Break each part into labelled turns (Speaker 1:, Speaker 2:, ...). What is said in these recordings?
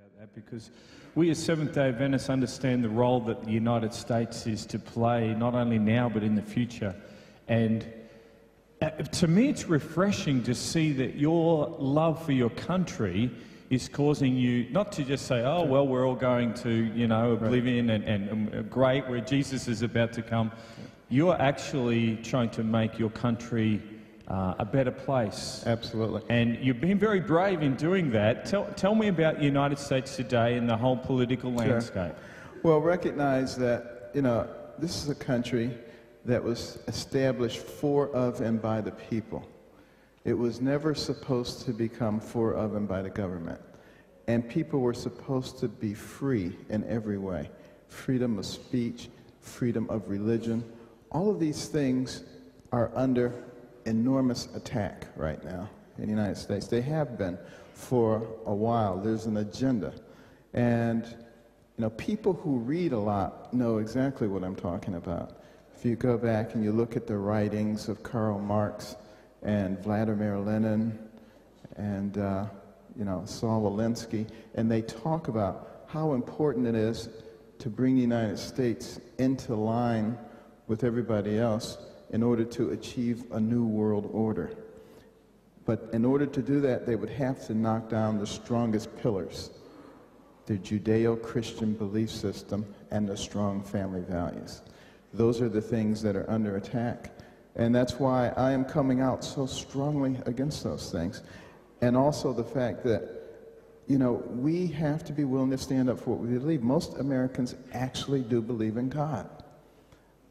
Speaker 1: about that because we as Seventh-day Adventists understand the role that the United States is to play, not only now but in the future. And to me it's refreshing to see that your love for your country is causing you not to just say, oh, well, we're all going to, you know, oblivion and great, where Jesus is about to come. You're actually trying to make your country a better place.
Speaker 2: Absolutely.
Speaker 1: And you've been very brave in doing that. Tell me about the United States today and the whole political landscape.
Speaker 2: Well, recognize that, you know, this is a country that was established for, of, and by the people. It was never supposed to become for, of, and by the government. And people were supposed to be free in every way. Freedom of speech, freedom of religion. All of these things are under enormous attack right now in the United States. They have been for a while. There's an agenda. And, you know, people who read a lot know exactly what I'm talking about. If you go back and you look at the writings of Karl Marx and Vladimir Lenin and, you know, Saul Alinsky, and they talk about how important it is to bring the United States into line with everybody else in order to achieve a new world order. But in order to do that, they would have to knock down the strongest pillars, the Judeo-Christian belief system and the strong family values. Those are the things that are under attack. And that's why I am coming out so strongly against those things. And also the fact that, you know, we have to be willing to stand up for what we believe. Most Americans actually do believe in God.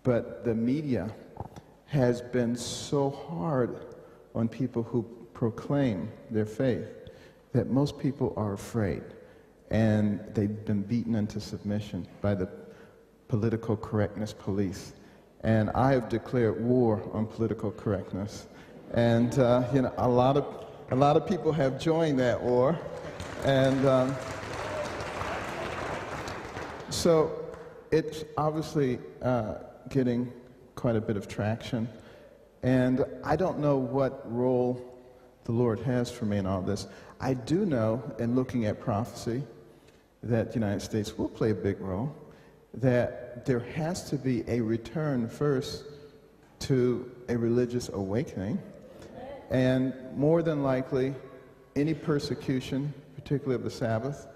Speaker 2: But the media has been so hard on people who proclaim their faith that most people are afraid. And they've been beaten into submission by the political correctness police. And I have declared war on political correctness. And you know, a lot of people have joined that war. And so it's obviously getting quite a bit of traction. And I don't know what role the Lord has for me in all this. I do know, in looking at prophecy, that the United States will play a big role, that there has to be a return first to a religious awakening, and more than likely, any persecution, particularly of the Sabbath,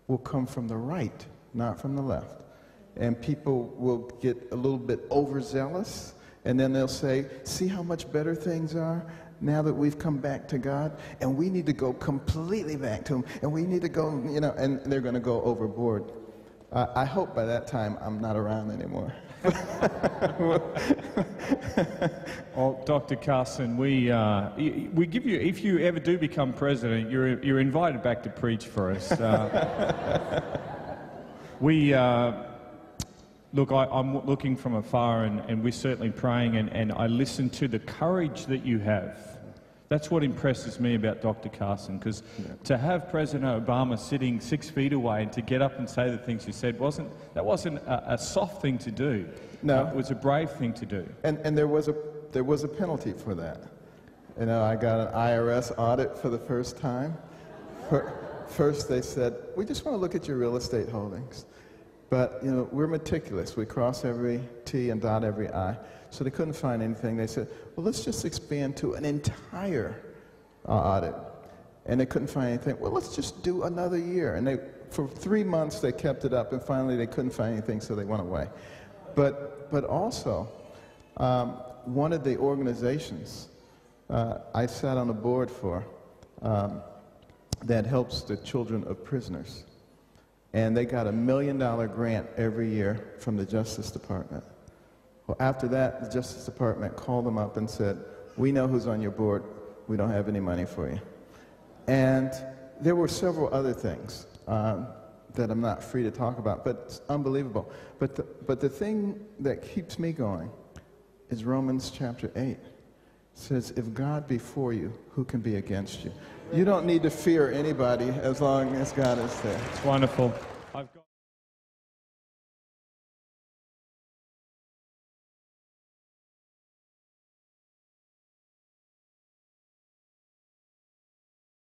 Speaker 2: will come from the right, not from the left. And people will get a little bit overzealous, and then they'll say, see how much better things are now that we've come back to God, and we need to go completely back to Him, and we need to go, you know, and they're going to go overboard. I hope by that time I'm not around anymore.
Speaker 1: Well, Dr. Karson, we give you, if you ever do become president, you're invited back to preach for us. Look, I'm looking from afar, and we're certainly praying, and I listen to the courage that you have. That's what impresses me about Dr. Karson, because to have President Obama sitting 6 feet away and to get up and say the things you said wasn't a soft thing to do.
Speaker 2: No,
Speaker 1: it was a brave thing to do.
Speaker 2: And there was a penalty for that. You know, I got an IRS audit for the first time. First, they said, we just want to look at your real estate holdings. But, you know, we're meticulous. We cross every T and dot every I. So they couldn't find anything. They said, well, let's just expand to an entire audit. And they couldn't find anything. Well, let's just do another year. And for 3 months, they kept it up. And finally, they couldn't find anything, so they went away. But also, one of the organizations I sat on the board for that helps the children of prisoners. And they got $1 million grant every year from the Justice Department. Well, after that, the Justice Department called them up and said, we know who's on your board, we don't have any money for you. And there were several other things that I'm not free to talk about, but it's unbelievable. But the thing that keeps me going is Romans chapter 8. It says, if God be for you, who can be against you? You don't need to fear anybody as long as God is there.
Speaker 1: It's wonderful.